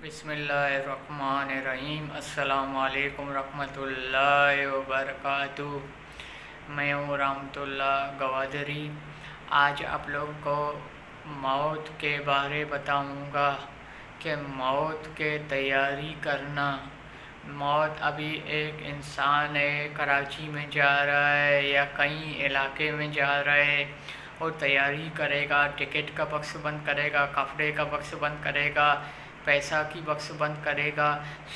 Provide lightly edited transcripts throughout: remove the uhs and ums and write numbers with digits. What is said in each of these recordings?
بسم اللہ الرحمن الرحیم۔ السلام علیکم ورحمۃ اللہ وبرکاتہ۔ میں ہوں رحمۃ اللہ گوادری۔ آج آپ لوگوں کو موت کے بارے بتاؤں گا کہ موت کے تیاری کرنا۔ موت ابھی ایک انسان ہے، کراچی میں جا رہا ہے یا کہیں علاقے میں جا رہا ہے اور تیاری کرے گا، ٹکٹ کا بکس بند کرے گا، کپڑے کا بکس بند کرے گا، پیسہ کی بکس بند کرے گا۔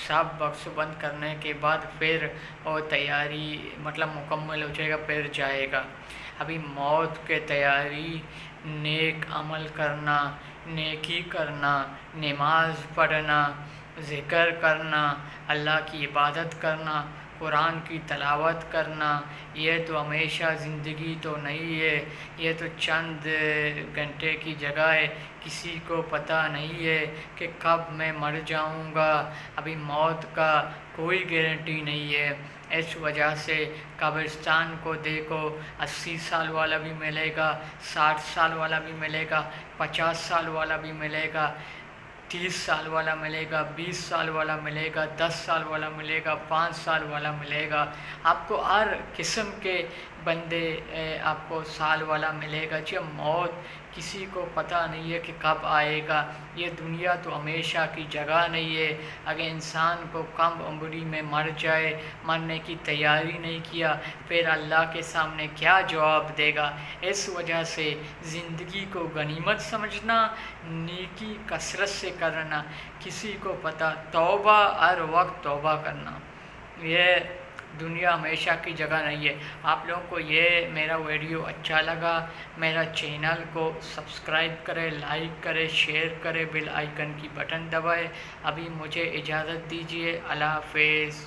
سب بکس بند کرنے کے بعد پھر وہ تیاری مکمل ہو جائے گا، پھر جائے گا۔ ابھی موت کے تیاری نیک عمل کرنا، نیکی کرنا، نماز پڑھنا، ذکر کرنا، اللہ کی عبادت کرنا، قرآن کی تلاوت کرنا، یہ تو ہمیشہ زندگی تو نہیں ہے، یہ تو چند گھنٹے کی جگہ ہے۔ کسی کو پتہ نہیں ہے کہ کب میں مر جاؤں گا۔ ابھی موت کا کوئی گارنٹی نہیں ہے۔ اس وجہ سے قبرستان کو دیکھو، 80 سال والا بھی ملے گا، 60 سال والا بھی ملے گا، 50 سال والا بھی ملے گا، 30 سال والا ملے گا، 20 سال والا ملے گا، 10 سال والا ملے گا، 5 سال والا ملے گا۔ آپ کو ہر قسم کے بندے آپ کو سال والا ملے گا۔ جب موت کسی کو پتہ نہیں ہے کہ کب آئے گا۔ یہ دنیا تو ہمیشہ کی جگہ نہیں ہے۔ اگر انسان کو کم عمری میں مر جائے، مرنے کی تیاری نہیں کیا، پھر اللہ کے سامنے کیا جواب دے گا؟ اس وجہ سے زندگی کو غنیمت سمجھنا، نیکی کثرت سے کرنا، کسی کو پتہ، توبہ ہر وقت توبہ کرنا۔ یہ دنیا ہمیشہ کی جگہ نہیں ہے۔ آپ لوگوں کو یہ میرا ویڈیو اچھا لگا، میرا چینل کو سبسکرائب کرے، لائک کرے، شیئر کرے، بیل آئیکن کی بٹن دبائے۔ ابھی مجھے اجازت دیجیے، اللہ حافظ۔